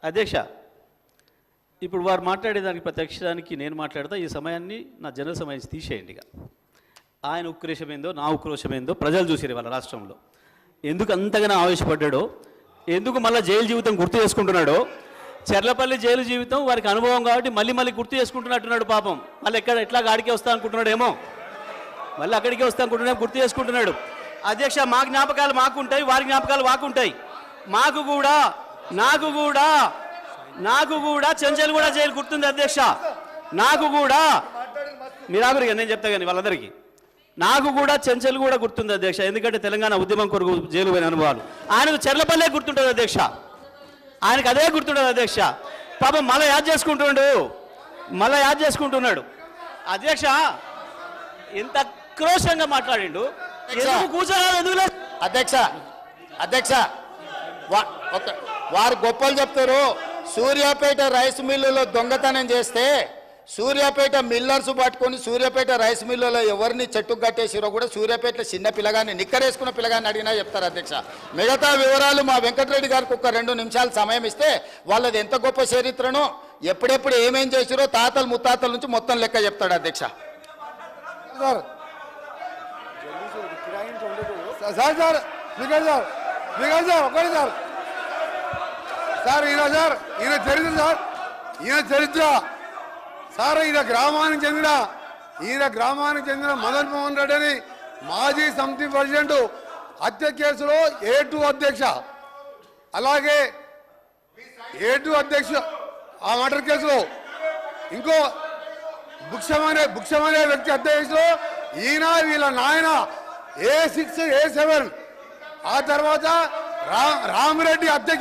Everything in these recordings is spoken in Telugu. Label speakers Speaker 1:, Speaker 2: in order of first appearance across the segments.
Speaker 1: అధ్యక్ష, ఇప్పుడు వారు మాట్లాడేదానికి ప్రతి అక్షరానికి నేను మాట్లాడతా. ఈ సమయాన్ని నా జనరల్ సమయాన్ని తీసేయండి. ఇక ఆయన ఉక్రోషమేందో నా ఉక్రోషమేందో ప్రజలు చూసారు వాళ్ళ రాష్ట్రంలో. ఎందుకు అంతగానో ఆవేశపడ్డాడో, ఎందుకు మళ్ళీ జైలు జీవితం గుర్తు చేసుకుంటున్నాడో. చెర్లపల్లి జైలు జీవితం వారికి అనుభవం కాబట్టి మళ్ళీ గుర్తు చేసుకుంటున్నట్టున్నాడు పాపం. మళ్ళీ ఎట్లా గాడికే వస్తా అనుకుంటున్నాడేమో, మళ్ళీ అక్కడికే వస్తా అనుకుంటున్నా గుర్తు చేసుకుంటున్నాడు. అధ్యక్ష, మా జ్ఞాపకాలు మాకుంటాయి, వారి జ్ఞాపకాలు మాకుంటాయి. నాకు కూడా చెంచల్గూడ జైలు గుర్తుంది అధ్యక్ష. నాకు కూడా మీరు ఆగురిగా నేను చెప్తా కానీ వాళ్ళందరికీ నాకు కూడా చెంచల్గూడ గుర్తుంది అధ్యక్ష. ఎందుకంటే తెలంగాణ ఉద్యమం కొరకు జైలు పోయిన అనుభవాలు. ఆయనకు చెర్లపల్లె గుర్తుంటుంది అధ్యక్ష, ఆయనకు అదే గుర్తుంటుంది అధ్యక్ష. పాపం మళ్ళీ యాద్ చేసుకుంటున్నాడు అధ్యక్ష. ఎంత క్రోషంగా మాట్లాడిండు. కూర్చోరాదు ఎందుకు
Speaker 2: అధ్యక్ష వారు గొప్పలు చెప్తారు. సూర్యాపేట రైస్ మిల్లులో దొంగతనం చేస్తే సూర్యాపేట మిల్లర్స్ పట్టుకొని సూర్యాపేట రైస్ మిల్లులో ఎవరిని చెట్టుకు కట్టేసిరో కూడా సూర్యాపేటలో చిన్న పిల్లగాన్ని నిక్కరేసుకున్న పిల్లగాన్ని అడిగినా చెప్తారు అధ్యక్ష. మిగతా వివరాలు మా వెంకటరెడ్డి గారికి ఒక 2 నిమిషాలు సమయం ఇస్తే వాళ్ళది ఎంత గొప్ప చరిత్రను ఎప్పుడెప్పుడు ఏమేం చేసిరో తాతలు ముత్తాతల నుంచి మొత్తం లెక్క చెప్తాడు అధ్యక్ష.
Speaker 3: ఈయన చరిత్ర సార్ ఈయన గ్రామానికి చెందిన మదన్ మోహన్ రెడ్డి అని మాజీ సమితి ప్రెసిడెంట్ హత్య కేసులో A2 అధ్యక్ష, అలాగే A2 అధ్యక్ష ఆ మర్డర్ కేసులో ఇంకో భుక్షమనే వ్యక్తి హత్య కేసులో ఈయన వీళ్ళ నాయన A6 A7, ఆ తర్వాత రామిరెడ్డి హత్య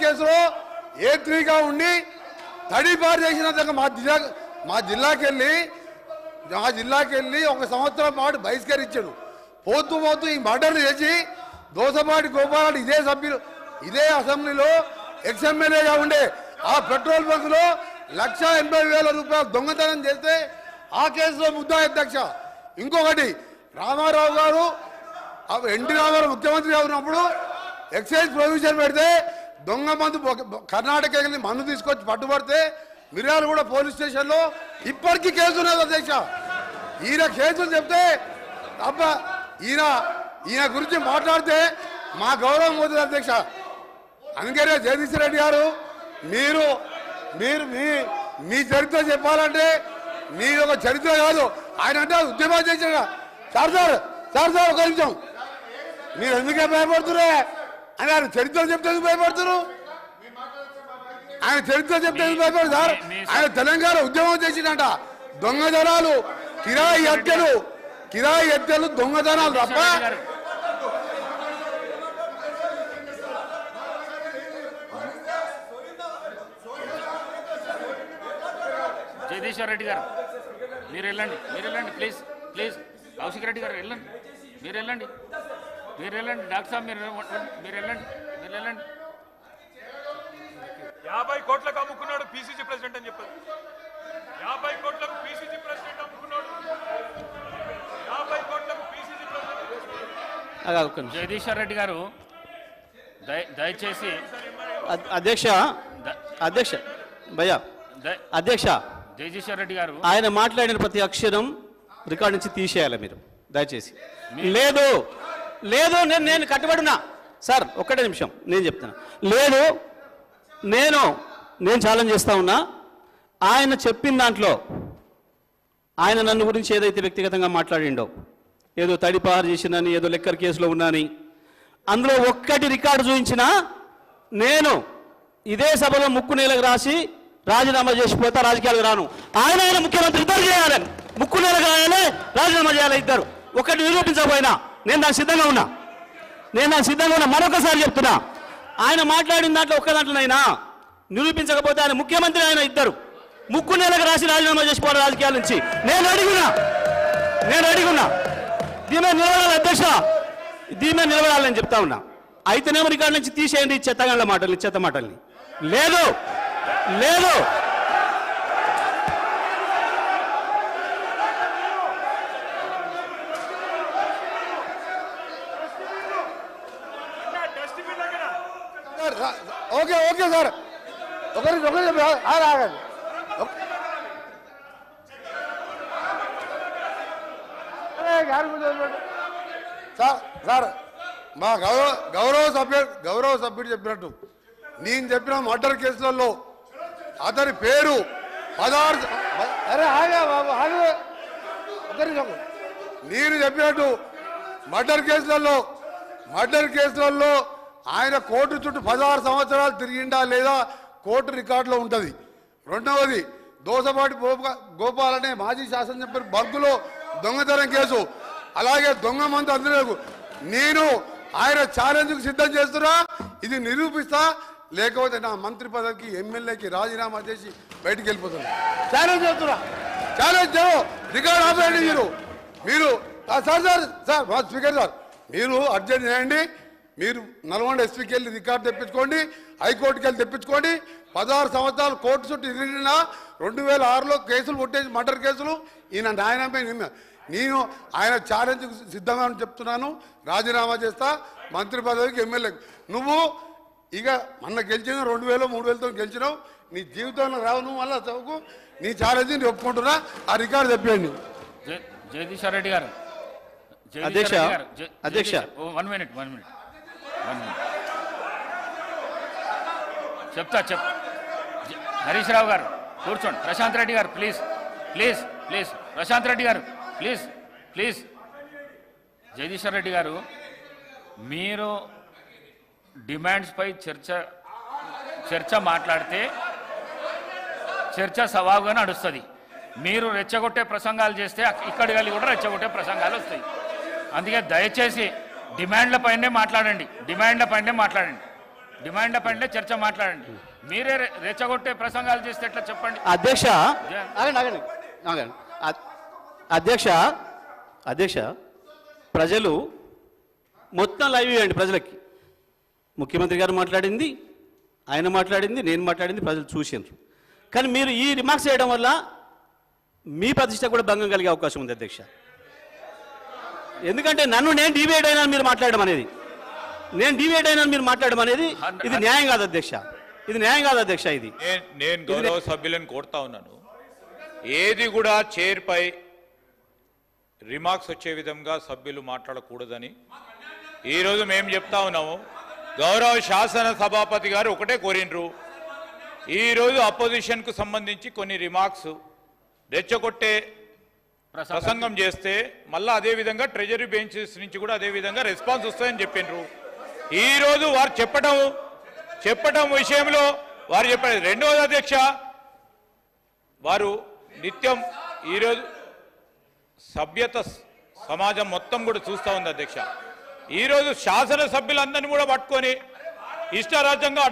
Speaker 3: కేసులో A3గా ఉండి తడిపారు చేసిన మా జిల్లాకి వెళ్ళి 1 సంవత్సరం పాటు బహిష్కరించాడు. పోతూ ఈ మర్డర్లు చేసి దోసపాటి గోపాల్ ఇదే అసెంబ్లీలో ఎక్స్ఎమ్మెల్యేగా ఉండే ఆ పెట్రోల్ బంకులో 1,80,000 రూపాయలు దొంగతనం చేస్తే ఆ కేసులో ముద్దాయి అధ్యక్ష. ఇంకొకటి రామారావు గారు ఎన్టీ రామారావు ముఖ్యమంత్రిగా ఉన్నప్పుడు ఎక్సైజ్ ప్రొవిజన్ పెడితే దొంగ మందు కర్ణాటక వెళ్ళి మందు తీసుకొచ్చి పట్టుబడితే మిర్యాలగూడ పోలీస్ స్టేషన్లో ఇప్పటికీ కేసు ఉన్నది అధ్యక్ష. ఈయన కేసులు చెప్తే తప్ప ఈయన గురించి మాట్లాడితే మా గౌరవం పోతుంది అధ్యక్ష. అందుకనే జగదీష్ రెడ్డి గారు మీరు మీ చరిత్ర చెప్పాలంటే మీరు ఒక చరిత్ర కాదు, ఆయన అంటే ఉద్యమాలు చేసిన సార్ ఒక నిమిషం, మీరు ఎందుకే భయపడుతురే అని ఆయన చరిత్ర చెప్తే భయపడుతున్నారు. ఆయన చరిత్ర చెప్తే భయపడు సార్. ఆయన తెలంగాణ ఉద్యమం చేసిందంట. దొంగతనాలు, కిరాయి హత్యలు దొంగతనాలు తప్ప
Speaker 4: జగదీశ్వర్ రెడ్డి గారు మీరు వెళ్ళండి ప్లీజ్ కౌశిక్ రెడ్డి గారు వెళ్ళండి, మీరు వెళ్ళండి డాక్టర్ సాబ్ మీరు వెళ్ళండి
Speaker 5: 50 కోట్లకు అమ్ముకున్నాడు పిసిసి ప్రెసిడెంట్ అని చెప్పారు. 50 కోట్లకు పిసిసి ప్రెసిడెంట్ అమ్ముకున్నాడు. 50 కోట్లకు పిసిసి ప్రెసిడెంట్.
Speaker 4: జగదీశ్వర్ రెడ్డి గారు దయచేసి
Speaker 1: అధ్యక్ష
Speaker 4: జగదీశ్వర్ రెడ్డి గారు
Speaker 1: ఆయన మాట్లాడిన ప్రతి అక్షరం రికార్డు నుంచి తీసేయాలి మీరు దయచేసి. లేదు నేను కట్టుబడినా సార్, ఒక్కటే నిమిషం నేను చెప్తున్నా. లేదు నేను ఛాలెంజ్ చేస్తా ఉన్నా. ఆయన చెప్పిన దాంట్లో ఆయన నన్ను గురించి ఏదైతే వ్యక్తిగతంగా మాట్లాడిండో, ఏదో తడిపారు చేసినని, ఏదో లెక్కర్ కేసులో ఉన్నాని, అందులో ఒక్కటి రికార్డు చూపించినా నేను ఇదే సభలో ముక్కు నేలకు రాసి రాజీనామా చేసిపోతా, రాజకీయాలకు రాను. ఆయన ముఖ్యమంత్రి ఇద్దరు చేయాలని, ముక్కు నేలకు రాయాలి, రాజీనామా చేయాలి ఇద్దరు. ఒకటి నిరూపించకపోయినా నేను దానికి సిద్ధంగా ఉన్నా. మరొకసారి చెప్తున్నా, ఆయన మాట్లాడిన దాంట్లో ఒక్క దాంట్లోనైనా నిరూపించకపోతే ఆయన ముఖ్యమంత్రి, ఆయన ఇద్దరు ముక్కు నేలకు రాసి రాజీనామా చేసిపోవాలి రాజకీయాల నుంచి. నేను అడిగున్నా దీని మీద నిలబడాలి అధ్యక్ష, దీని మీద నిలబడాలని చెప్తా ఉన్నా. అయితేనేమో రికార్డు నుంచి తీసేయండి చెత్త మాటల్ని. లేదు
Speaker 3: ఓకే ఓకే సార్ ఒకరి ఆగండి సార్ సార్ మా గౌరవ సభ్యుడు చెప్పినట్టు నేను చెప్పిన మర్డర్ కేసులలో అతని పేరు 16 అరే ఆగా బాబు ఆగు నేను చెప్పినట్టు మర్డర్ కేసులలో ఆయన కోర్టు చుట్టూ 16 సంవత్సరాలు తిరిగిండా లేదా కోర్టు రికార్డులో ఉంటుంది. రెండవది దోసపాటి గోపాల్ అనే మాజీ శాసనసభ్యులు బర్గులో దొంగతనం కేసు, అలాగే దొంగ మంది అందరూ నేను ఆయన ఛాలెంజ్కు సిద్ధం చేస్తున్నా. ఇది నిరూపిస్తా, లేకపోతే నా మంత్రి పదవికి ఎమ్మెల్యేకి రాజీనామా చేసి బయటికి వెళ్ళిపోతున్నా. ఛాలెంజ్ చేస్తున్నా, ఛాలెంజ్ రికార్డు ఆపేయండి. మీరు సార్ మా స్పీకర్ సార్ మీరు అర్జెంట్ చేయండి. మీరు నల్గొండ ఎస్పీకి వెళ్ళి రికార్డు తెప్పించుకోండి, హైకోర్టుకి వెళ్ళి తెప్పించుకోండి. 16 సంవత్సరాలు కోర్టు చుట్టూ తిరిగిన 2006లో కేసులు కొట్టేసి మర్డర్ కేసులు ఈయన న్యాయమే. నేను ఆయన ఛాలెంజ్కు సిద్ధంగా చెప్తున్నాను, రాజీనామా చేస్తా మంత్రి పదవికి ఎమ్మెల్యేకి. నువ్వు ఇక మొన్న గెలిచిన 2000 3000తో గెలిచినావు, నీ జీవితంలో రావు. నువ్వు మళ్ళీ చదువుకు నీ ఛాలెంజ్ నేను ఒప్పుకుంటున్నా. ఆ రికార్డు తెప్పియండి.
Speaker 4: జగదీశ్వర్ రెడ్డి గారు
Speaker 1: అధ్యక్ష
Speaker 4: 1 మినిట్ చెప్తా హరీష్ రావు గారు కూర్చోండి. ప్రశాంత్ రెడ్డి గారు ప్లీజ్ ప్రశాంత్ రెడ్డి గారు ప్లీజ్ జగదీశ్వర్ రెడ్డి గారు, మీరు డిమాండ్స్పై చర్చ మాట్లాడితే చర్చ సవాలుగా నడుస్తుంది. మీరు రెచ్చగొట్టే ప్రసంగాలు చేస్తే ఇక్కడికి వెళ్ళి కూడా రెచ్చగొట్టే ప్రసంగాలు వస్తాయి. అందుకే దయచేసి డిమాండ్ల పైనే మాట్లాడండి, డిమాండ్ల పైనే చర్చ మాట్లాడండి. మీరే రెచ్చగొట్టే ప్రసంగాలు చేస్తే ఎట్లా చెప్పండి.
Speaker 1: అధ్యక్ష ప్రజలు మొత్తం లైవ్ ఇవ్వండి. ప్రజలకి ముఖ్యమంత్రి గారు మాట్లాడింది, ఆయన మాట్లాడింది, నేను మాట్లాడింది ప్రజలు చూసినారు. కానీ మీరు ఈ రిమార్క్స్ చేయడం వల్ల మీ ప్రతిష్ట కూడా భంగం కలిగే అవకాశం ఉంది అధ్యక్ష. ఎందుకంటే నేను డివైడ్ అయినా మీరు మాట్లాడడం అనేది, ఇది న్యాయం కాదు అధ్యక్ష, ఇది
Speaker 6: నేను గౌరవ సభ్యులను కోరుతా ఉన్నాను, ఏది కూడా చైర్పై రిమార్క్స్ వచ్చే విధంగా సభ్యులు మాట్లాడకూడదని ఈరోజు మేము చెప్తా ఉన్నాము. గౌరవ శాసన సభాపతి గారు ఒకటే కోరినరు, ఈరోజు అపోజిషన్కు సంబంధించి కొన్ని రిమార్క్స్ రెచ్చగొట్టే ప్రసంగం చేస్తే మళ్ళీ అదేవిధంగా ట్రెజరీ బెంచెస్ నుంచి కూడా అదేవిధంగా రెస్పాన్స్ వస్తాయని చెప్పినారు. ఈరోజు వారు చెప్పడం విషయంలో వారు చెప్పారు. రెండవది అధ్యక్ష, వారు నిత్యం ఈరోజు సభ్యత సమాజం మొత్తం కూడా చూస్తూ ఉంది అధ్యక్ష. ఈరోజు శాసనసభ్యులందరినీ కూడా పట్టుకొని ఇష్టారాజ్యంగా